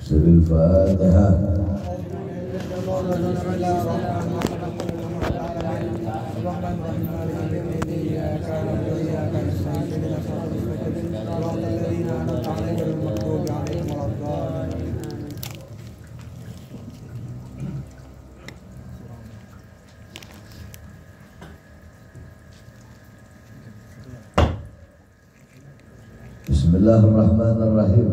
سر الفاتحة. Bismillahirrahmanirrahim.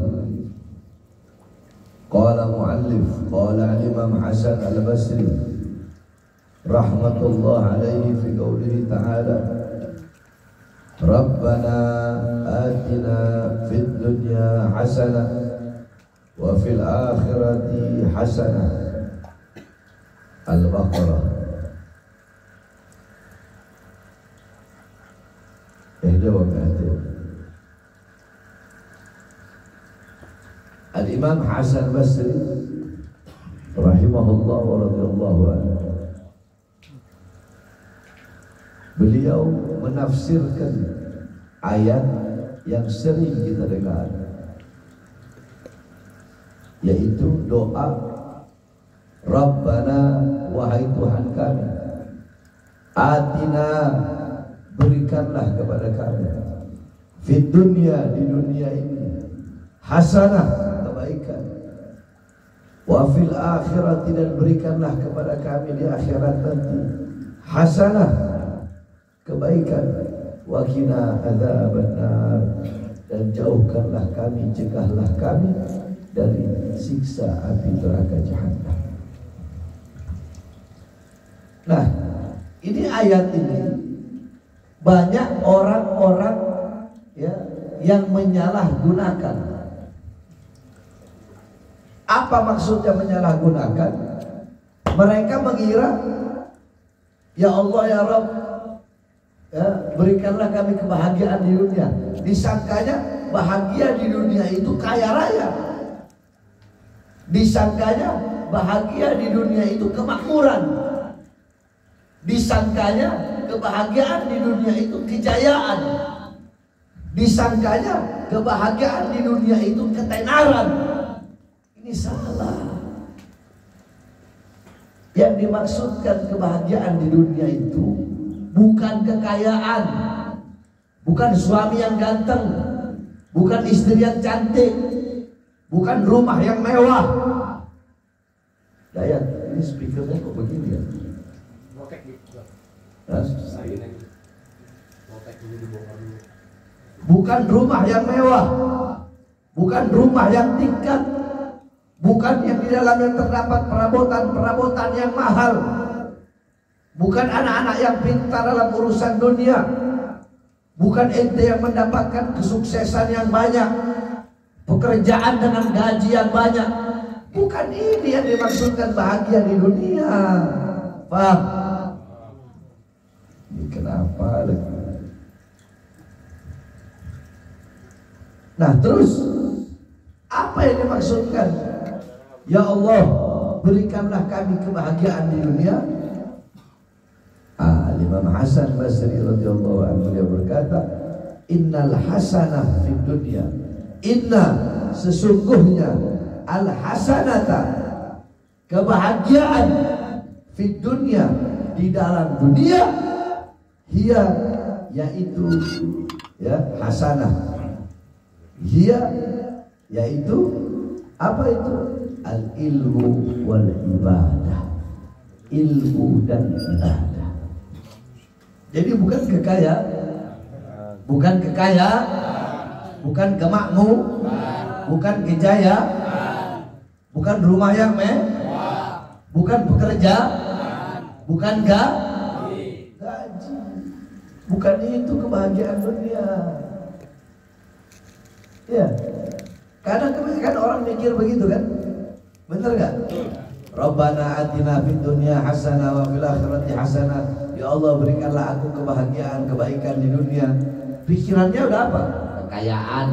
Qala muallif, qala al-Imam Hasan al-Basri rahmatullah alaihi fi qawlihi ta'ala Rabbana atina fid dunya hasanah wa fil akhirati hasanah. Al-Baqarah. Jawab nanti. Al-Imam Hasan Basri rahimahullah wa radhiyallahu anhu, beliau menafsirkan ayat yang sering kita dengar, yaitu doa Rabbana, wahai Tuhan kami, atina, berikanlah kepada kami, fid dunya, di dunia ini, hasanah, kebaikan, wa fil akhirati, dan berikanlah kepada kami di akhirat nanti, hasanah, kebaikan, wa qina adzabannar, dan jauhkanlah kami, cegahlah kami dari siksa api neraka jahanam. Nah, ini ayat ini banyak orang-orang ya yang menyalahgunakan. Apa maksudnya menyalahgunakan? Mereka mengira, ya Allah ya Rabb, ya, berikanlah kami kebahagiaan di dunia. Disangkanya bahagia di dunia itu kaya raya. Disangkanya bahagia di dunia itu kemakmuran. Disangkanya kebahagiaan di dunia itu kejayaan. Disangkanya kebahagiaan di dunia itu ketenaran. Ini salah. Yang dimaksudkan kebahagiaan di dunia itu bukan kekayaan, bukan suami yang ganteng, bukan istri yang cantik, bukan rumah yang mewah. Dayat, ini speakernya kok begini ya? Bukan rumah yang mewah, bukan rumah yang tingkat, bukan yang di dalamnya terdapat perabotan-perabotan yang mahal, bukan anak-anak yang pintar dalam urusan dunia, bukan ente yang mendapatkan kesuksesan yang banyak, pekerjaan dengan gaji yang banyak. Bukan ini yang dimaksudkan bahagia di dunia. Paham? Ini kenapa lagi? Nah, terus apa yang dimaksudkan? Ya Allah, berikanlah kami kebahagiaan di dunia. Imam Hasan Basri radhiyallahu anhu dia berkata, innal hasanah fid dunya, inna, sesungguhnya, al hasanata, kebahagiaan, fid dunya, di dalam dunia, hiya, yaitu ya hasanah, hiya, yaitu apa itu? Al ilmu wal ibadah, ilmu dan ibadah. Jadi bukan kekayaan, bukan kekayaan, bukan kemakmur, bukan kejaya, bukan rumah yang mewah, bukan pekerja, bukan gaji, bukan itu kebahagiaan dunia. Ya, kadang kebanyakan orang mikir begitu kan, bener gak? Rabbana atina fid dunya hasanah wa fil akhirati hasanah. Ya Allah, berikanlah aku kebahagiaan, kebaikan di dunia. Pikirannya udah apa? Kekayaan,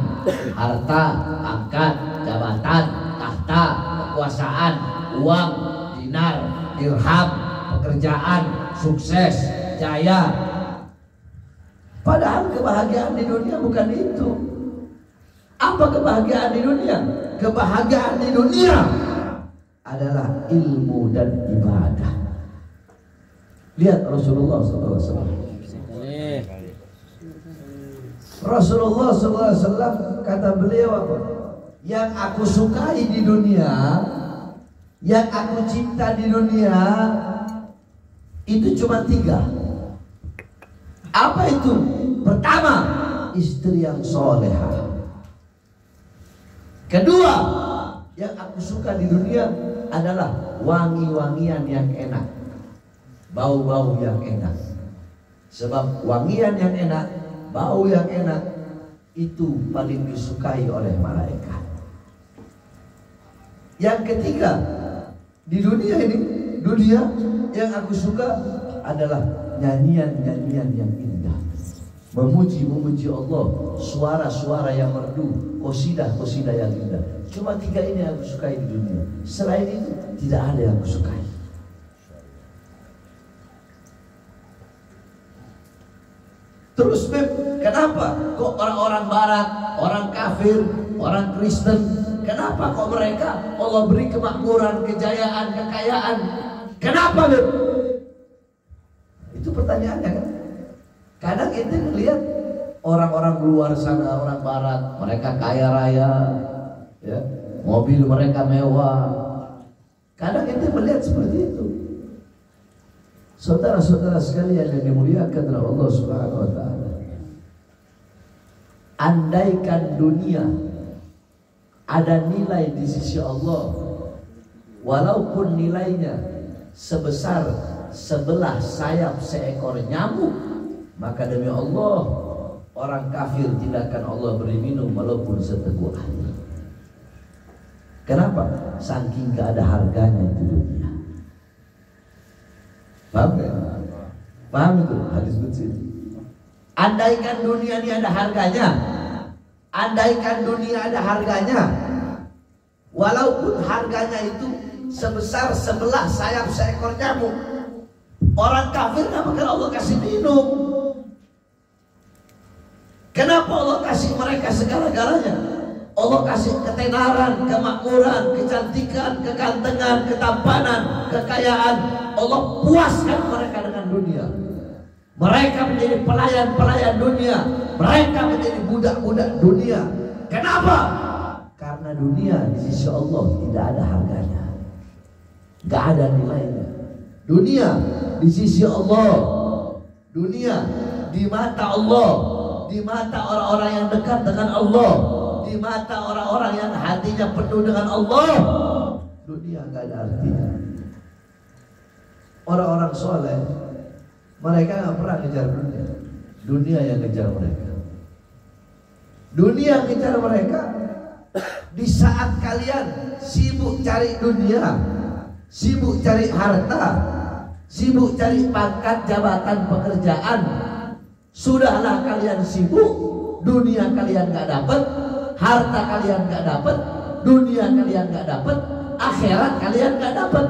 harta, pangkat, jabatan, tahta, kekuasaan, uang, dinar, dirham, pekerjaan, sukses, jaya. Padahal kebahagiaan di dunia bukan itu. Apa kebahagiaan di dunia? Kebahagiaan di dunia adalah ilmu dan ibadah. Lihat Rasulullah SAW. Rasulullah SAW kata beliau apa? Yang aku sukai di dunia, yang aku cinta di dunia, itu cuma 3. Apa itu? Pertama, istri yang solehah. Kedua, yang aku suka di dunia adalah wangi-wangian yang enak, bau-bau yang enak. Sebab wangian yang enak, bau yang enak, itu paling disukai oleh malaikat. Yang ketiga, di dunia ini, dunia yang aku suka adalah nyanyian-nyanyian yang indah, memuji-memuji Allah, suara-suara yang merdu, qasidah-qasidah yang indah. Cuma 3 ini yang aku sukai di dunia. Selain itu tidak ada yang aku sukai. Terus kenapa kok orang-orang barat, orang kafir, orang Kristen, kenapa kok mereka Allah beri kemakmuran, kejayaan, kekayaan? Kenapa Beb? Itu pertanyaannya kan. Kadang kita melihat orang-orang luar sana, orang barat, mereka kaya raya, ya, mobil mereka mewah. Kadang kita melihat seperti itu. Saudara-saudara sekalian yang dimuliakan oleh Allah Subhanahu wa taala. Andaikan dunia ada nilai di sisi Allah, walaupun nilainya sebesar sebelah sayap seekor nyamuk, maka demi Allah orang kafir tidak akan Allah beri minum walaupun seteguk air. Kenapa? Saking gak ada harganya itu dunia. Paham ya? Paham itu hadis qudsi. Andaikan dunia ini ada harganya, andaikan dunia ada harganya, walaupun harganya itu sebesar sebelah sayap seekor nyamuk, orang kafir gak bakal Allah kasih minum. Kenapa Allah kasih mereka segala-galanya? Allah kasih ketenaran, kemakmuran, kecantikan, kegantengan, ketampanan, kekayaan. Allah puaskan mereka dengan dunia. Mereka menjadi pelayan-pelayan dunia. Mereka menjadi budak-budak dunia. Kenapa? Karena dunia di sisi Allah tidak ada harganya, gak ada nilainya. Dunia di sisi Allah, dunia di mata Allah, di mata orang-orang yang dekat dengan Allah, di mata orang-orang yang hatinya penuh dengan Allah, dunia gak ada artinya. Orang-orang soleh, mereka gak pernah kejar dunia, dunia yang kejar mereka. Dunia yang kejar mereka. Di saat kalian sibuk cari dunia, sibuk cari harta, sibuk cari pangkat, jabatan, pekerjaan, sudahlah kalian sibuk, dunia kalian gak dapat, harta kalian gak dapat, dunia kalian gak dapat, akhirat kalian gak dapat.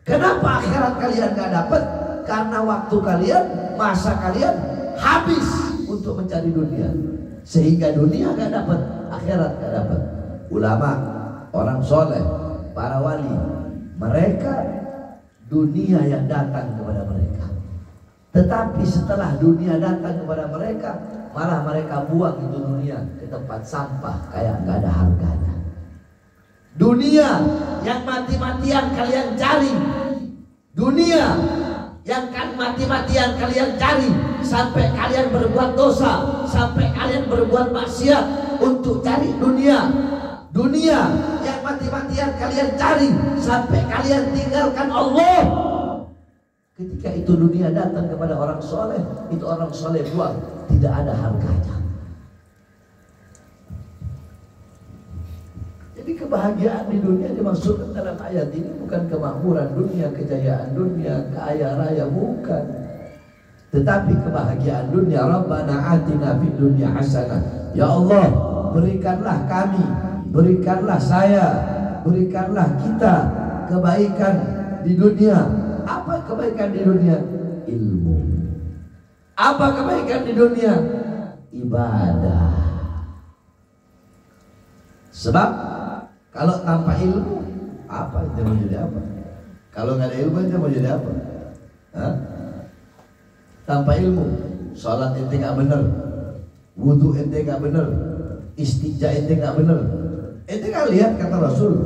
Kenapa akhirat kalian gak dapat? Karena waktu kalian, masa kalian habis untuk mencari dunia, sehingga dunia gak dapat, akhirat gak dapat. Ulama, orang soleh, para wali, mereka dunia yang datang kepada mereka. Tetapi setelah dunia datang kepada mereka, malah mereka buang itu dunia ke tempat sampah, kayak gak ada harganya. Dunia yang mati-matian kalian cari, dunia yang kan mati-matian kalian cari, sampai kalian berbuat dosa, sampai kalian berbuat maksiat untuk cari dunia. Dunia yang mati-matian kalian cari, sampai kalian tinggalkan Allah. Ketika itu dunia datang kepada orang soleh, itu orang soleh buang, tidak ada harganya. Jadi kebahagiaan di dunia dimaksudkan dalam ayat ini bukan kemakmuran dunia, kejayaan dunia, kaya raya, bukan. Tetapi kebahagiaan dunia, Rabbana atina fid dunya hasanah. Ya Allah, berikanlah kami, berikanlah saya, berikanlah kita kebaikan di dunia. Apa kebaikan di dunia? Ilmu. Apa kebaikan di dunia? Ibadah. Sebab kalau tanpa ilmu, apa ente mau jadi apa? Kalau nggak ada ilmu ente mau jadi apa? Hah? Tanpa ilmu, sholat ente nggak bener, wudhu ente nggak bener, istinja ente nggak bener. Ente nggak lihat kata Rasul,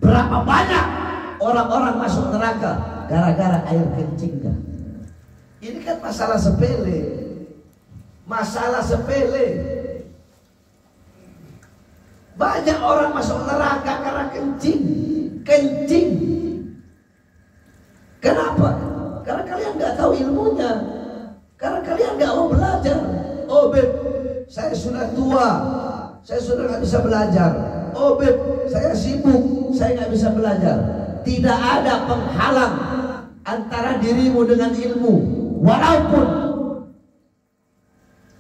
berapa banyak orang-orang masuk neraka gara-gara air kencingnya. Ini kan masalah sepele, masalah sepele. Banyak orang masuk neraka karena kencing. Kenapa? Karena kalian nggak tahu ilmunya. Karena kalian nggak mau belajar. Oh beb, saya sudah tua, saya sudah nggak bisa belajar. Oh beb, saya sibuk, saya nggak bisa belajar. Tidak ada penghalang antara dirimu dengan ilmu, walaupun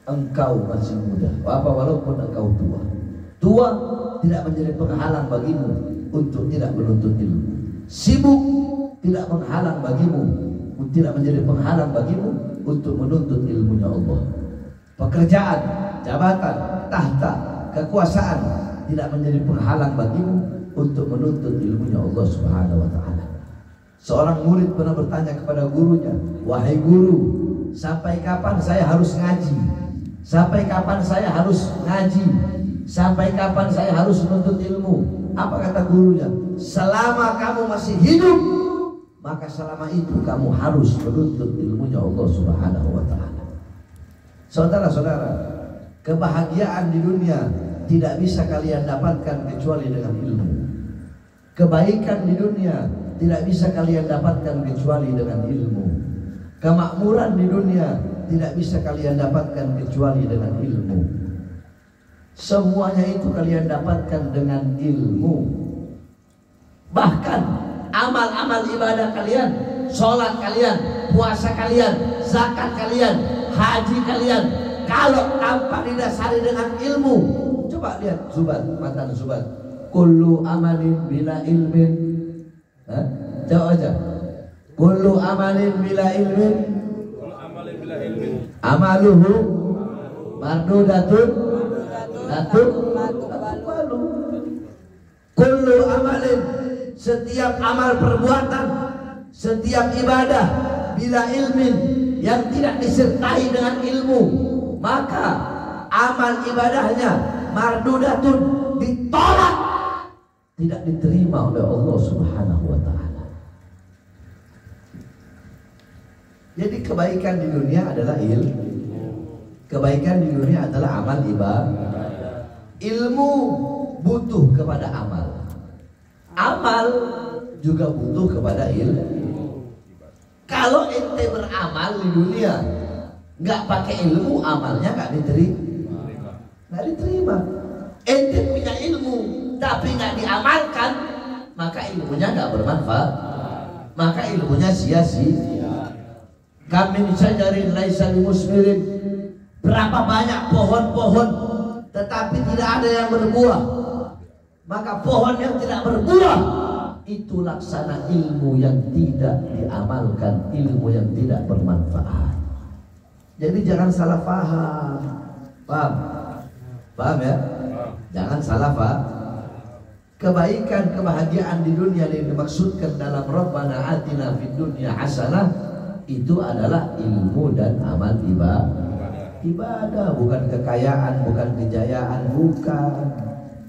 engkau masih muda, walaupun engkau tua. Tua tidak menjadi penghalang bagimu untuk tidak menuntut ilmu. Sibuk tidak menghalang bagimu, tidak menjadi penghalang bagimu untuk menuntut ilmunya Allah. Pekerjaan, jabatan, tahta, kekuasaan tidak menjadi penghalang bagimu untuk menuntut ilmunya Allah Subhanahu wa ta'ala. Seorang murid pernah bertanya kepada gurunya, wahai guru, sampai kapan saya harus ngaji? Sampai kapan saya harus ngaji? Sampai kapan saya harus menuntut ilmu? Apa kata gurunya? Selama kamu masih hidup, maka selama itu kamu harus menuntut ilmunya Allah Subhanahu wa ta'ala. Saudara-saudara, kebahagiaan di dunia tidak bisa kalian dapatkan kecuali dengan ilmu. Kebaikan di dunia tidak bisa kalian dapatkan kecuali dengan ilmu. Kemakmuran di dunia tidak bisa kalian dapatkan kecuali dengan ilmu. Semuanya itu kalian dapatkan dengan ilmu. Bahkan amal-amal ibadah kalian, sholat kalian, puasa kalian, zakat kalian, haji kalian, kalau tanpa didasari dengan ilmu, coba lihat Zubat, mantan Zubat, kullu amalin bila ilmin. Jawab aja. Kullu amalin bila ilmin, amaluhu mardudatun kullu amalin, setiap amal perbuatan, setiap ibadah bila ilmin, yang tidak disertai dengan ilmu, maka amal ibadahnya mardudatun, ditolak, tidak diterima oleh Allah Subhanahu wa ta'ala. Jadi kebaikan di dunia adalah ilmu. Kebaikan di dunia adalah amal ibadah. Ilmu butuh kepada amal. Amal juga butuh kepada ilmu. Kalau ente beramal di dunia nggak pakai ilmu, amalnya nggak diterima. Ente punya ilmu tapi nggak diamalkan, maka ilmunya nggak bermanfaat, maka ilmunya sia-sia. Kami syajarin laisa limusmirin, berapa banyak pohon-pohon tetapi tidak ada yang berbuah, maka pohon yang tidak berbuah itu laksana ilmu yang tidak diamalkan, ilmu yang tidak bermanfaat. Jadi jangan salah paham. Paham ya? Jangan salah paham. Kebaikan, kebahagiaan di dunia yang dimaksudkan dalam Rabbana atina fid dunya hasanah itu adalah ilmu dan amal ibadah, bukan kekayaan, bukan kejayaan, bukan.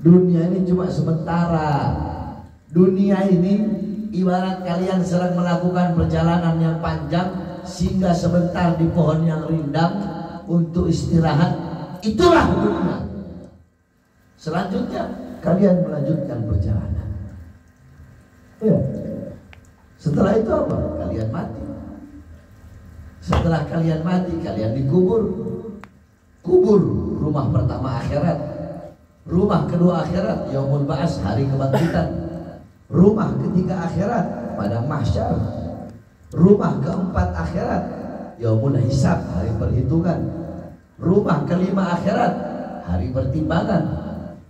Dunia ini cuma sementara. Dunia ini ibarat kalian sedang melakukan perjalanan yang panjang, singgah sebentar di pohon yang rindang untuk istirahat. Itulah dunia. Selanjutnya kalian melanjutkan perjalanan. Ya. Setelah itu apa? Kalian mati. Setelah kalian mati, kalian dikubur. Kubur, rumah pertama akhirat. Rumah kedua akhirat, yaumul ba'ats, hari kebangkitan. Rumah ketiga akhirat, pada mahsyar. Rumah keempat akhirat, yaumul hisab, hari perhitungan. Rumah kelima akhirat, hari pertimbangan.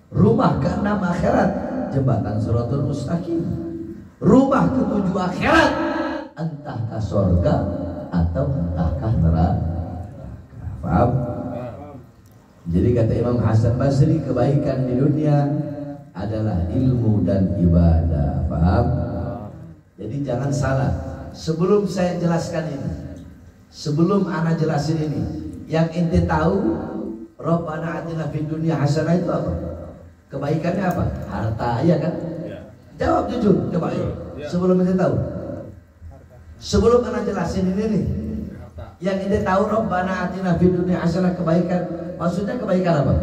Rumah keenam akhirat, jembatan Shiratal Mustaqim. Rumah ketujuh akhirat, entahkah surga atau entahkah neraka. Paham? Jadi kata Imam Hasan Basri, kebaikan di dunia adalah ilmu dan ibadah. Paham? Jadi jangan salah. Sebelum saya jelaskan ini, sebelum ana jelasin ini, yang ente tahu Rabbana atina fid dunya hasanah itu apa? Kebaikannya apa? Harta, iya kan? Jawab jujur, coba yuk. Sebelum ente tahu. Sebelum ana jelasin ini nih, yang ente tahu Rabbana atina fid dunya hasanah, kebaikan, maksudnya kebaikan apa?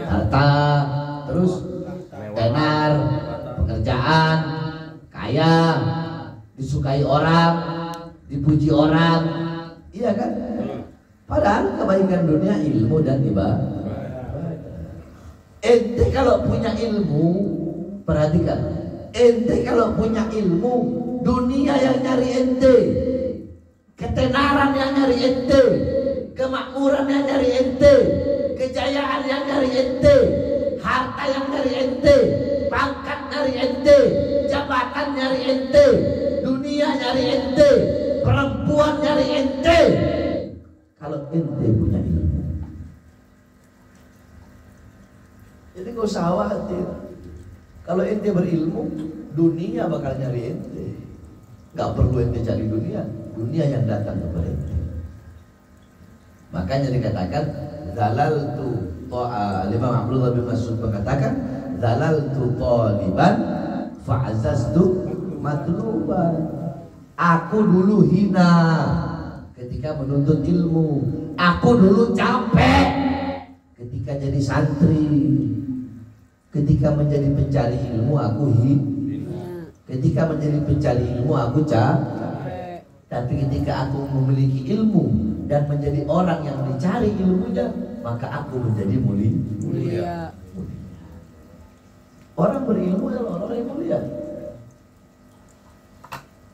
Harta, terus tenar, pekerjaan, kaya, disukai orang, dipuji orang, iya kan? Padahal kebaikan dunia ilmu dan ibadah. Ente kalau punya ilmu, perhatikan, ente kalau punya ilmu, dunia yang nyari ente, ketenaran yang nyari ente, kemakmuran yang nyari ente, kejayaan yang nyari ente, harta yang nyari ente, pangkat nyari ente, jabatan nyari ente, dunia nyari ente, perempuan nyari ente. Kalau ente punya ilmu, jadi gak usah khawatir. Kalau ente berilmu, dunia bakal nyari ente. Gak perlu ente cari dunia, dunia yang datang kepada ente. Makanya dikatakan zalaltu, Imam Abdullah bin Mas'ud mengatakan zalaltu taliban fa'azaztu matluban. Aku dulu hina ketika menuntut ilmu, aku dulu capek ketika jadi santri, ketika menjadi pencari ilmu aku hina, ketika menjadi pencari ilmu aku capek. Tapi ketika aku memiliki ilmu dan menjadi orang yang dicari ilmunya, maka aku menjadi mulia. Orang berilmu adalah orang yang mulia.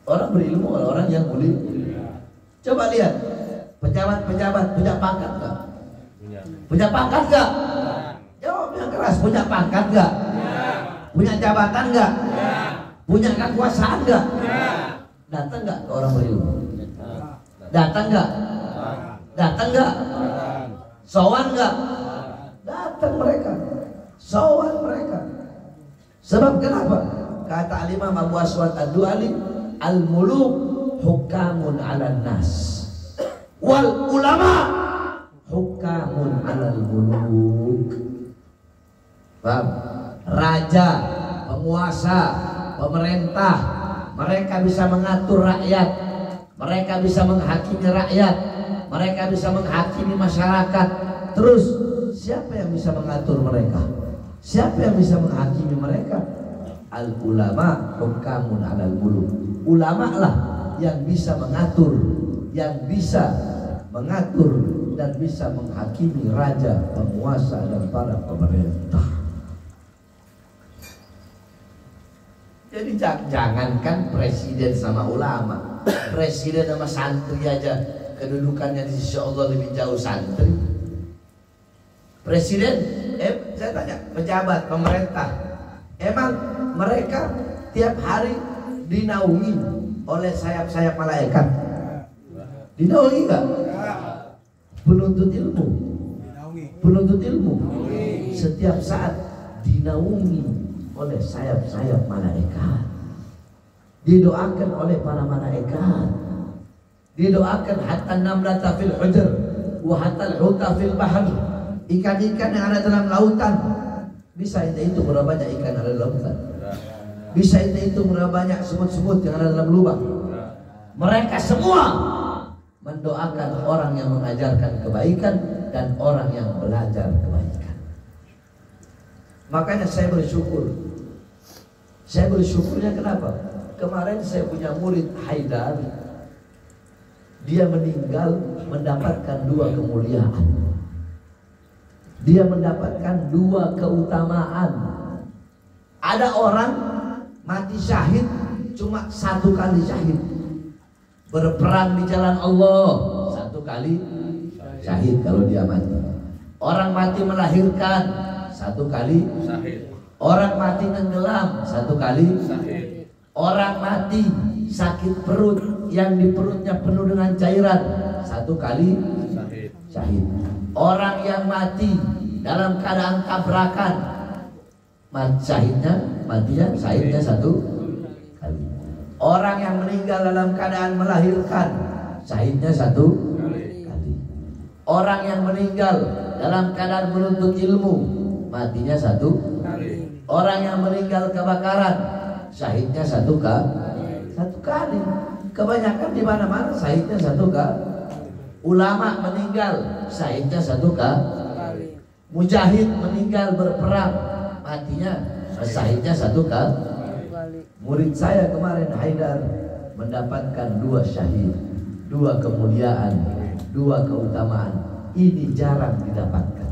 Orang berilmu adalah orang yang mulia. Coba lihat pejabat-pejabat punya pangkat gak? Punya pangkat gak? Jawab yang keras. Punya pangkat gak? Punya jabatan gak? Punya kekuasaan gak? Datang gak ke orang berilmu? Datang gak? Datang gak? Sowan gak? Datang mereka. Sowan mereka. Sebab kenapa? Kata Imam Abu Aswad Ad-Du'ali, al-muluk hukamun 'alan nas wal ulama hukamun 'alal muluk. Paham? Raja, penguasa, pemerintah, mereka bisa mengatur rakyat, mereka bisa menghakimi rakyat, mereka bisa menghakimi masyarakat. Terus siapa yang bisa mengatur mereka? Siapa yang bisa menghakimi mereka? Al ulama hukamun 'alal muluk. Ulama lah yang bisa mengatur, yang bisa mengatur dan bisa menghakimi raja, penguasa dan para pemerintah. Jadi jangankan presiden sama ulama, presiden sama santri aja kedudukannya di sisi Allah lebih jauh santri. Presiden, saya tanya, pejabat pemerintah, emang mereka tiap hari dinaungi oleh sayap-sayap malaikat? Dinaungi enggak? Penuntut ilmu, penuntut ilmu setiap saat dinaungi oleh sayap-sayap malaikat, didoakan oleh para malaikat, didoakan hatta namlata fil hujr wa hatta al-huta fil bahr. Ikan-ikan yang ada dalam lautan, bisa itu berapa banyak ikan ada dalam lautan? Bisa itu berapa banyak semut-semut yang ada dalam lubang? Mereka semua mendoakan orang yang mengajarkan kebaikan dan orang yang belajar kebaikan. Makanya saya bersyukur. Saya bersyukurnya kenapa? Kemarin saya punya murid Haidar, dia meninggal mendapatkan 2 kemuliaan. Dia mendapatkan 2 keutamaan. Ada orang mati syahid cuma 1 kali syahid, berperang di jalan Allah 1 kali syahid kalau dia mati. Orang mati melahirkan 1 kali syahid. Orang mati tenggelam 1 kali syahid. Orang mati sakit perut yang di perutnya penuh dengan cairan 1 kali syahid. Orang yang mati dalam keadaan tabrakan matinya syahidnya 1 kali. Orang yang meninggal dalam keadaan melahirkan, syahidnya 1 kali. Orang yang meninggal dalam keadaan menuntut ilmu, matinya 1 kali. Orang yang meninggal kebakaran, syahidnya 1 kali. Kebanyakan di mana-mana syahidnya 1 kali. Ulama meninggal, syahidnya 1 kali. Mujahid meninggal berperang, matinya syahidnya 1 kali. Murid saya kemarin Haidar mendapatkan 2 syahid, 2 kemuliaan, 2 keutamaan. Ini jarang didapatkan.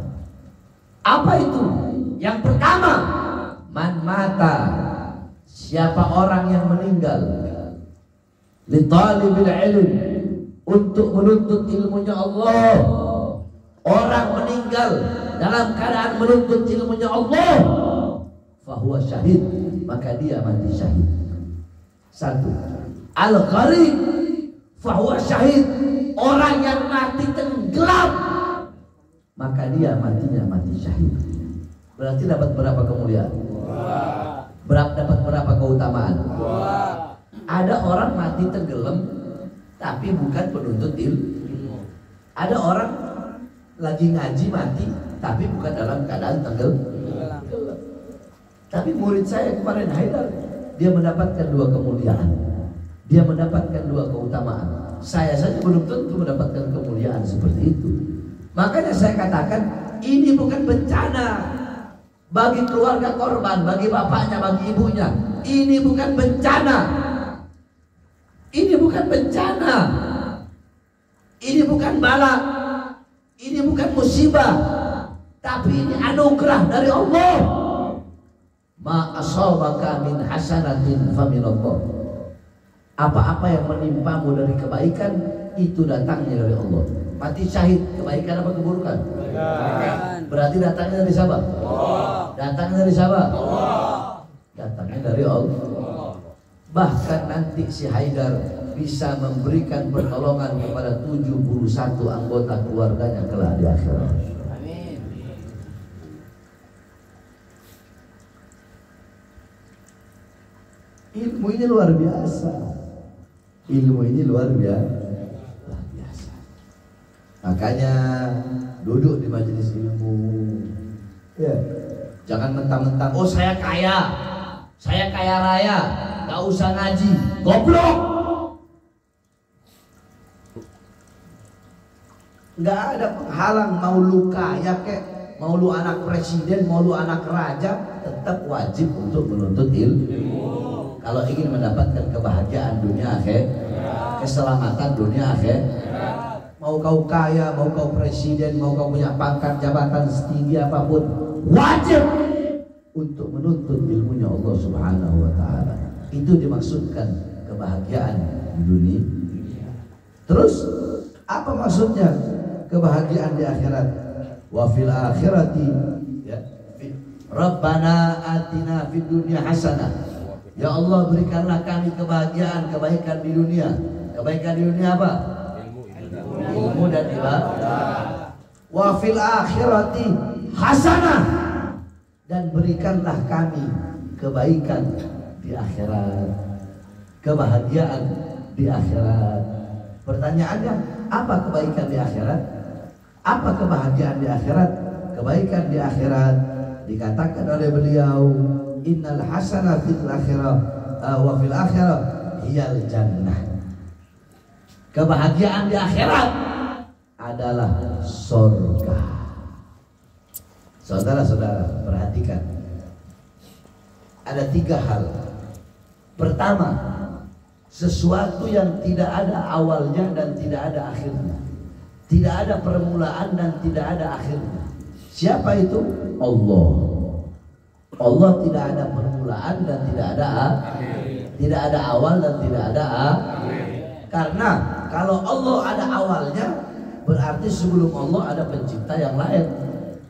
Apa itu? Yang pertama, man mata, siapa orang yang meninggal li talibil ilm, untuk menuntut ilmunya Allah. Orang meninggal dalam keadaan menuntut ilmunya Allah, fahuwa syahid, maka dia mati syahid. 1. Al-gharib, fahuwa syahid, orang yang mati tenggelam, maka dia matinya mati syahid. Berarti dapat berapa kemuliaan? Dapat berapa keutamaan? Ada orang mati tenggelam tapi bukan penuntut ilmu. Ada orang lagi ngaji mati tapi bukan dalam keadaan tenggelam. Tapi murid saya kemarin Haidar, dia mendapatkan 2 kemuliaan, dia mendapatkan 2 keutamaan. Saya saja belum tentu mendapatkan kemuliaan seperti itu. Makanya saya katakan ini bukan bencana bagi keluarga korban, bagi bapaknya, bagi ibunya. Ini bukan bencana. Ini bukan bencana. Ini bukan bala. Ini bukan musibah. Tapi ini anugerah dari Allah. Ma asabaka min hasanatin faminallah. Apa-apa yang menimpamu dari kebaikan itu datangnya dari Allah. Mati syahid, kebaikan apa keburukan? Berarti datangnya dari siapa? Datangnya dari siapa? Datangnya dari Allah. Bahkan nanti si Haidar bisa memberikan pertolongan kepada 71 anggota keluarganya kelak di akhirat. Amin. Ilmu ini luar biasa. Ilmu ini luar biasa. Makanya duduk di majelis ilmu. Ya. Jangan mentang-mentang, oh saya kaya raya, gak usah ngaji. Goblok. Gak ada penghalang, mau lu kaya kek, mau lu anak presiden, mau lu anak raja, tetap wajib untuk menuntut ilmu. Kalau ingin mendapatkan kebahagiaan dunia akhir, keselamatan dunia akhir. Mau kau kaya, mau kau presiden, mau kau punya pangkat jabatan setinggi apapun, wajib untuk menuntut ilmunya Allah Subhanahu wa ta'ala. Itu dimaksudkan kebahagiaan di dunia. Terus apa maksudnya kebahagiaan di akhirat? Wa fil akhirati ya, Rabbana atina fid dunya hasanah. Ya Allah, berikanlah kami kebahagiaan, kebaikan di dunia. Kebaikan di dunia apa? Ilmu dan ibadah. Wa fil akhirati hasanah, dan berikanlah kami kebaikan di akhirat, kebahagiaan di akhirat. Pertanyaannya, apa kebaikan di akhirat? Apa kebahagiaan di akhirat? Kebaikan di akhirat dikatakan oleh beliau, innal hasanah fil akhirah wa fil akhirah hiyal jannah. Kebahagiaan di akhirat adalah surga. Saudara-saudara, perhatikan. Ada 3 hal. Pertama, sesuatu yang tidak ada awalnya dan tidak ada akhirnya. Tidak ada permulaan dan tidak ada akhirnya. Siapa itu? Allah. Allah tidak ada permulaan dan tidak ada akhir. Tidak ada awal dan tidak ada akhir. Karena kalau Allah ada awalnya, berarti sebelum Allah ada pencipta yang lain.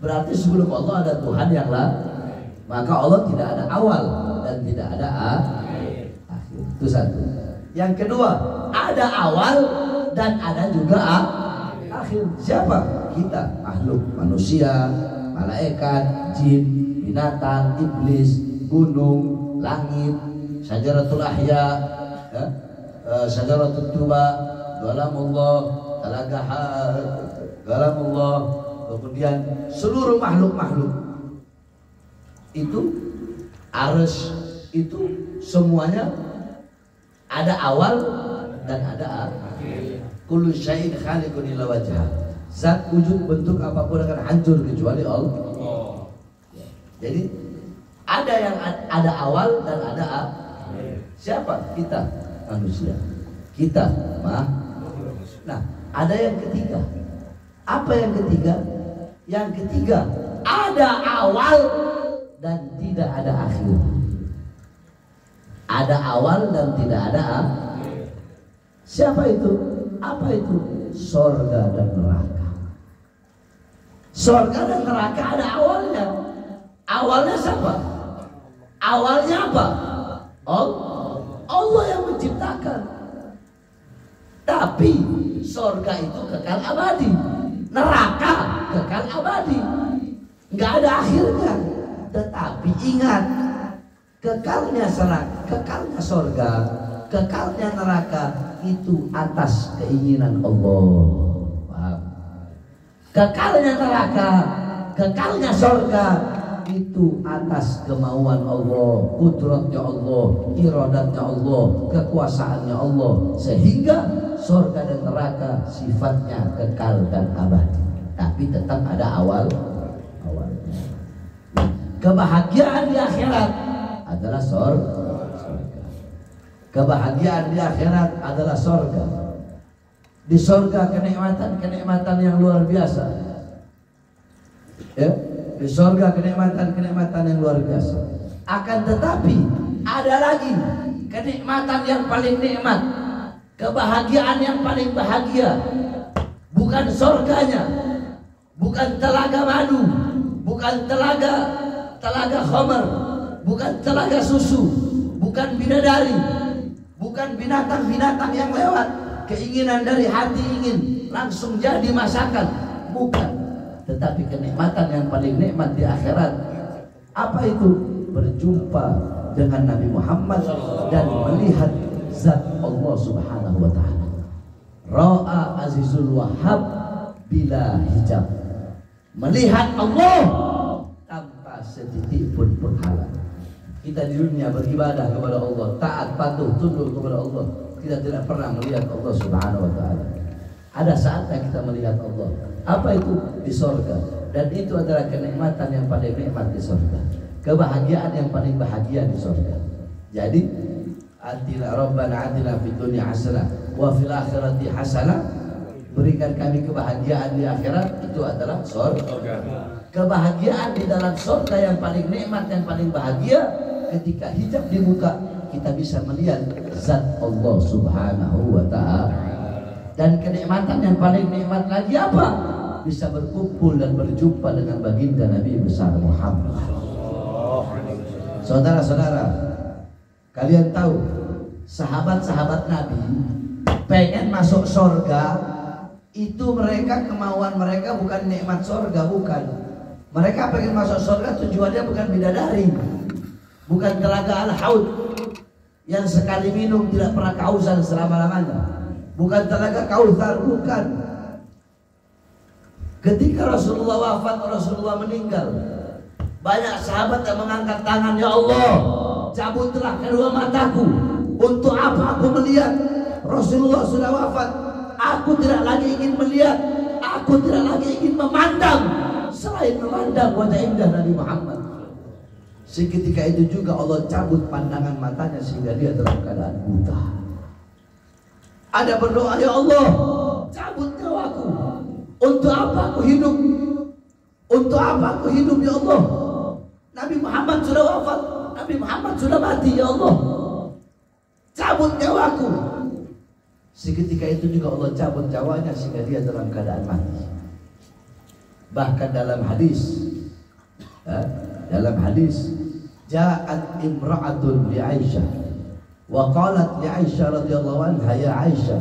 Berarti sebelum Allah ada Tuhan yang lain. Maka Allah tidak ada awal dan tidak ada akhir. Itu satu. Yang kedua, ada awal dan ada juga akhir. Siapa? Kita, makhluk manusia, malaikat, jin, binatang, iblis, gunung, langit, syajaratul ahya, ya, syajaratul tuba, galamullah, talaga galamullah, kemudian seluruh makhluk-makhluk itu arus itu semuanya ada awal dan ada akhir. Kullu syai'in khaliqun illa wajhah. Zat wujud bentuk apapun akan hancur kecuali Allah. Jadi ada yang ada awal dan ada akhir. Siapa? Kita manusia. Kita Nah, ada yang ketiga. Apa yang ketiga? Yang ketiga ada awal dan tidak ada akhir. Ada awal dan tidak ada akhir. Siapa itu? Apa itu? Sorga dan neraka. Sorga dan neraka ada awalnya. Awalnya siapa? Awalnya apa? Allah yang menciptakan. Tapi sorga itu kekal abadi, neraka kekal abadi, nggak ada akhirnya. Tetapi ingat, kekalnya sorga, kekalnya neraka itu atas keinginan Allah. Paham? Kekalnya neraka, kekalnya sorga itu atas kemauan Allah, kudratnya Allah, iradatnya Allah, kekuasaannya Allah, sehingga surga dan neraka sifatnya kekal dan abadi, tapi tetap ada awalnya. Kebahagiaan di akhirat adalah surga. Kebahagiaan di akhirat adalah surga. Di surga kenikmatan yang luar biasa. Ya. Di surga kenikmatan yang luar biasa. Akan tetapi ada lagi kenikmatan yang paling nikmat, kebahagiaan yang paling bahagia. Bukan surganya, bukan telaga madu, bukan telaga khamar, bukan telaga susu, bukan bidadari, bukan binatang-binatang yang lewat. Keinginan dari hati ingin langsung jadi masakan, bukan. Tetapi kenikmatan yang paling nikmat di akhirat apa itu? Berjumpa dengan Nabi Muhammad dan melihat zat Allah Subhanahu wa taala. Ra'a Azizul Wahhab bila hijab. Melihat Allah tanpa setitik pun penghalang. Kita di dunia beribadah kepada Allah, taat patuh tunduk kepada Allah. Kita tidak pernah melihat Allah Subhanahu wa taala. Ada saatnya kita melihat Allah. Apa itu? Di sorga. Dan itu adalah kenikmatan yang paling nikmat di sorga, kebahagiaan yang paling bahagia di sorga. Jadi Rabbana atina fid dunya hasanah wa fil akhirati hasanah. Berikan kami kebahagiaan di akhirat, itu adalah sorga. Kebahagiaan di dalam sorga yang paling nikmat, yang paling bahagia, ketika hijab dibuka kita bisa melihat zat Allah Subhanahu wa ta'ala. Dan kenikmatan yang paling nikmat lagi apa? Bisa berkumpul dan berjumpa dengan baginda Nabi besar Muhammad. Saudara-saudara, kalian tahu sahabat-sahabat Nabi pengen masuk surga, itu mereka, kemauan mereka bukan nikmat surga, bukan. Mereka pengen masuk surga tujuannya bukan bidadari, bukan telaga al-haud yang sekali minum tidak pernah kehausan selama-lamanya, bukan telaga Kautsar, bukan. Ketika Rasulullah wafat, Rasulullah meninggal, banyak sahabat yang mengangkat tangan, ya Allah, cabutlah kedua mataku. Untuk apa aku melihat? Rasulullah sudah wafat. Aku tidak lagi ingin melihat, aku tidak lagi ingin memandang selain memandang wajah indah Nabi Muhammad. Seketika itu juga Allah cabut pandangan matanya sehingga dia dalam keadaan buta. Ada berdoa, ya Allah, cabut nyawaku. Untuk apa aku hidup? Untuk apa aku hidup, ya Allah? Nabi Muhammad sudah wafat, Nabi Muhammad sudah mati, ya Allah, cabut nyawaku. Seketika itu juga Allah cabut nyawanya sehingga dia dalam keadaan mati. Bahkan dalam hadis, ja'at imra'atun li Aisyah wa qalat li Aisyah radhiyallahu anha, ya Aisyah,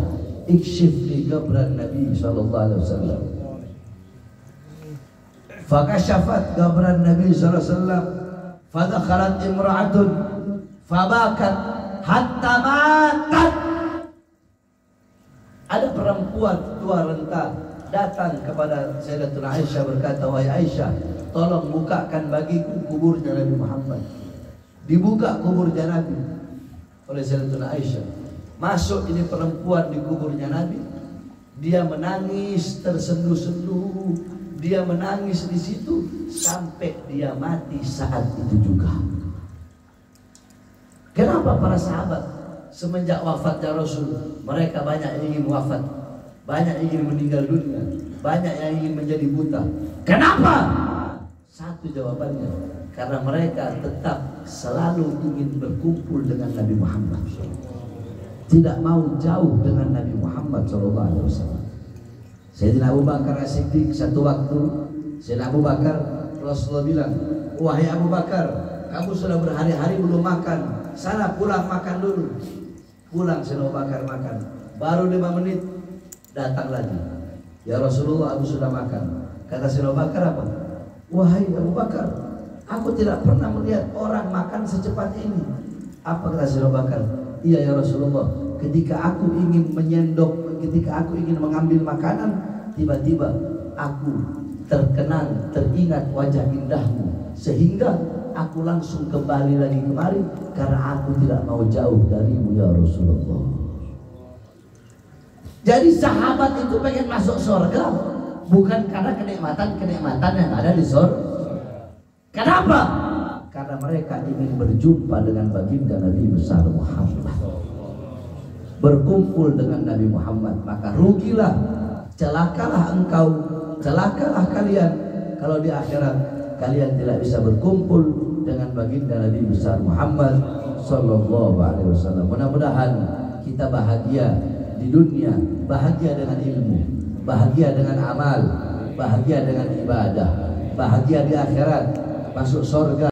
ikshif li qabran Nabi sallallahu alaihi wasallam Fakashafat gabran Nabi sallallahu alaihi wasallam, fadakhalat imra'atun fabakat hatta matat. Ada perempuan tua renta datang kepada Sayyidatuna Aisyah berkata, wahai Aisyah, tolong bukakan bagiku kuburnya Nabi Muhammad. Dibuka kuburnya Nabi oleh Sayyidatuna Aisyah. Masuk ini perempuan di kuburnya Nabi. Dia menangis tersendu-sendu. Dia menangis di situ sampai dia mati saat itu juga. Kenapa para sahabat semenjak wafatnya Rasul mereka banyak yang ingin wafat, banyak yang ingin meninggal dunia, banyak yang ingin menjadi buta? Kenapa? Satu jawabannya, karena mereka tetap selalu ingin berkumpul dengan Nabi Muhammad, tidak mau jauh dengan Nabi Muhammad SAW. Sayyidina Abu Bakar As-Siddiq satu waktu, Sayyidina Abu Bakar, Rasulullah bilang, wahai Abu Bakar, kamu sudah berhari-hari belum makan, sana pulang makan dulu. Pulang Sayyidina Abu Bakar makan, baru 5 menit datang lagi, ya Rasulullah, aku sudah makan. Kata Sayyidina Abu Bakar apa? Wahai Abu Bakar, aku tidak pernah melihat orang makan secepat ini. Apa kata Sayyidina Abu Bakar? Iya ya Rasulullah, ketika aku ingin menyendok, ketika aku ingin mengambil makanan, tiba-tiba aku terkenang, teringat wajah indahmu, sehingga aku langsung kembali lagi kemari karena aku tidak mau jauh darimu ya Rasulullah. Jadi sahabat itu pengen masuk surga bukan karena kenikmatan yang ada di surga. Kenapa? Karena mereka ingin berjumpa dengan baginda Nabi besar Muhammad, berkumpul dengan Nabi Muhammad. Maka rugilah, celakalah engkau, celakalah kalian kalau di akhirat kalian tidak bisa berkumpul dengan baginda Nabi besar Muhammad sallallahu alaihi wasallam. Mudah-mudahan kita bahagia di dunia, bahagia dengan ilmu, bahagia dengan amal, bahagia dengan ibadah, bahagia di akhirat, masuk surga.